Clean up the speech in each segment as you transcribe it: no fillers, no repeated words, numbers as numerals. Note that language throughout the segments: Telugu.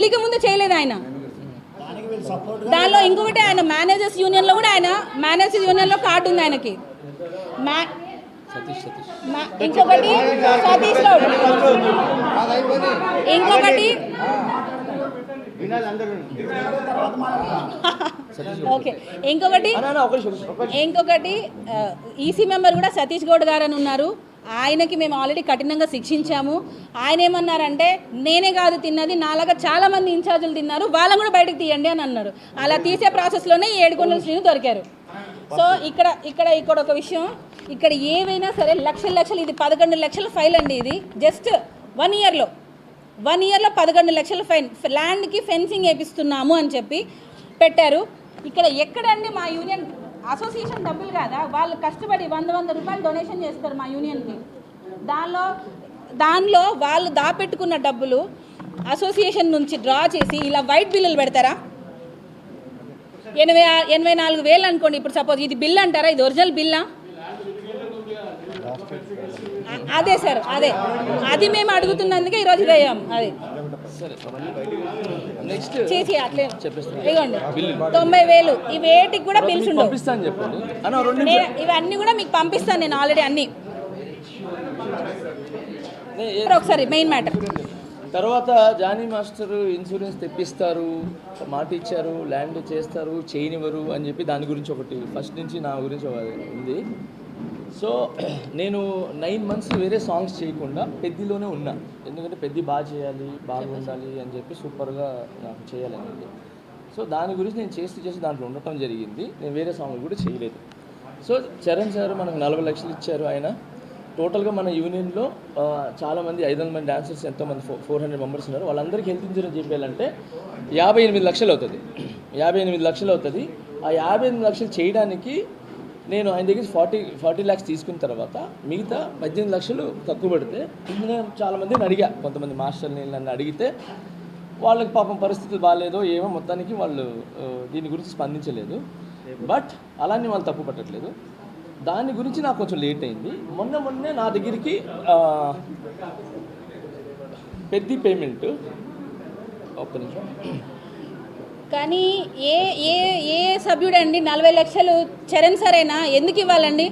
పెళ్లికి ముందు చేయలేదు ఆయన. దానిలో ఇంకొకటి ఆయన మేనేజర్స్ యూనియన్లో కూడా ఆయన మేనేజర్స్ యూనియన్లో కార్డు ఉంది ఆయనకి. ఇంకొకటి సతీష్లో ఇంకొకటి ఓకే ఇంకొకటి ఈసీ మెంబర్ కూడా సతీష్ గౌడ్ గారు అని ఉన్నారు. ఆయనకి మేము ఆల్రెడీ కఠినంగా శిక్షించాము. ఆయన ఏమన్నారంటే నేనే కాదు తిన్నది, నాలాగా చాలామంది ఇన్ఛార్జీలు తిన్నారు, వాళ్ళని కూడా బయటకు తీయండి అని అన్నారు. అలా తీసే ప్రాసెస్లోనే ఈ ఏడుకొండల శ్రీను దొరికారు. సో ఇక్కడ ఒక విషయం, ఇక్కడ ఏవైనా సరే లక్షలు ఇది 11 లక్షల ఫైల్ అండి. ఇది జస్ట్ 1 ఇయర్లో 11 లక్షల ఫైన్. ల్యాండ్కి ఫెన్సింగ్ వేపిస్తున్నాము అని చెప్పి పెట్టారు. ఇక్కడ ఎక్కడండి మా యూనియన్ అసోసియేషన్ డబ్బులు కాదా, వాళ్ళు కష్టపడి 100 రూపాయలు డొనేషన్ చేస్తారు మా యూనియన్కి. దానిలో వాళ్ళు దాపెట్టుకున్న డబ్బులు అసోసియేషన్ నుంచి డ్రా చేసి ఇలా వైట్ బిల్లులు పెడతారా? 84,000 అనుకోండి. ఇప్పుడు సపోజ్ ఇది బిల్ అంటారా, ఇది ఒరిజినల్ బిల్లా? అదే సార్, అది మేము అడుగుతున్నందుకే ఈరోజు ఇదయ్యాం. అది చేసి అట్లే ఇవ్వండి 90,000 ఇవి వేటికి కూడా బిల్స్ ఉండవు. ఇవన్నీ కూడా మీకు పంపిస్తాను నేను ఆల్రెడీ అన్ని. ఒకసారి మెయిన్ మ్యాటర్ తర్వాత జానీ మాస్టర్ ఇన్సూరెన్స్ తెప్పిస్తారు, మాట ఇచ్చారు, ల్యాండ్ చేస్తారు, చేయనివ్వరు అని చెప్పి దాని గురించి ఒకటి ఫస్ట్ నుంచి నా గురించి ఉంది. సో నేను 9 months వేరే సాంగ్స్ చేయకుండా పెద్దిలోనే ఉన్నా. ఎందుకంటే పెద్ది బాగా చేయాలి, బాగా ఉండాలి అని చెప్పి సూపర్గా నాకు చేయాలనేది. సో దాని గురించి నేను చేసి దాంట్లో ఉండటం జరిగింది. నేను వేరే సాంగ్లు కూడా చేయలేదు. సో చరణ్ సార్ మనకు 40 లక్షలు ఇచ్చారు. ఆయన టోటల్గా మన యూనియన్లో చాలామంది 500 మంది డాన్సర్స్, ఎంతోమంది 400 మెంబర్స్ ఉన్నారు. వాళ్ళందరికీ హెల్త్ ఇన్సూరెన్స్ చెప్పాలంటే 58 లక్షలు అవుతుంది. 58 లక్షలు అవుతుంది. ఆ 58 లక్షలు చేయడానికి నేను ఆయన దగ్గర 40 lakhs తీసుకున్న తర్వాత మిగతా 18 లక్షలు తక్కువ పడితే నేను చాలామందిని అడిగా. కొంతమంది మాస్టర్ని నన్ను అడిగితే వాళ్ళకి పాపం పరిస్థితులు బాగాలేదో ఏమో, మొత్తానికి వాళ్ళు దీని గురించి స్పందించలేదు. బట్ అలానే వాళ్ళు తప్పు పట్టట్లేదు. దాని గురించి నాకు కొంచెం లేట్ అయింది. మొన్నే నా దగ్గరికి పెద్ద పేమెంట్ ఒక్క నిమిషం. కానీ ఏ సభ్యుడండి 40 లక్షలు చరణ్ సార్ అయినా ఎందుకు ఇవ్వాలండి?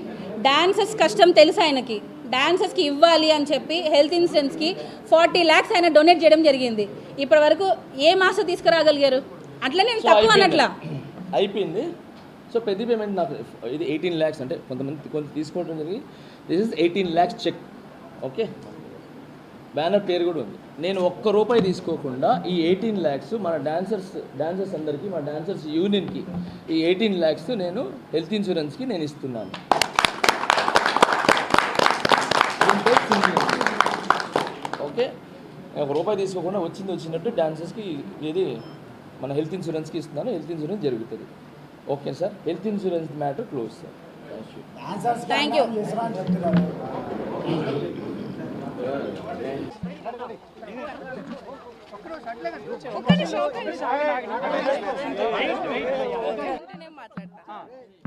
డాన్సర్స్ కష్టం తెలుసు ఆయనకి. డాన్సర్స్కి ఇవ్వాలి అని చెప్పి హెల్త్ ఇన్సూరెన్స్కి 40 lakhs ఆయన డొనేట్ చేయడం జరిగింది. ఇప్పటి వరకు ఏ మాసం తీసుకురాగలిగారు? అట్లా నేను తక్కువ అన్నట్లా అయిపోయింది. సో పెద్ద పేమెంట్ నాకు ఇది 18 lakhs, అంటే కొంత తీసుకోవడం జరిగింది. This is 18 lakhs check. Okay, banner పేరు కూడా ఉంది. నేను ₹1 తీసుకోకుండా ఈ 18 lakhs మన డాన్సర్స్ అందరికీ, మన డాన్సర్స్ యూనియన్కి ఈ 18 lakhs నేను హెల్త్ ఇన్సూరెన్స్కి నేను ఇస్తున్నాను. ఓకే, ₹1 తీసుకోకుండా వచ్చినట్టు డాన్సర్స్కి ఇది మన హెల్త్ ఇన్సూరెన్స్కి ఇస్తున్నాను. హెల్త్ ఇన్సూరెన్స్ జరుగుతుంది. Okay sir, health insurance matter close sir. Thank you. ఒక్క నిమిషం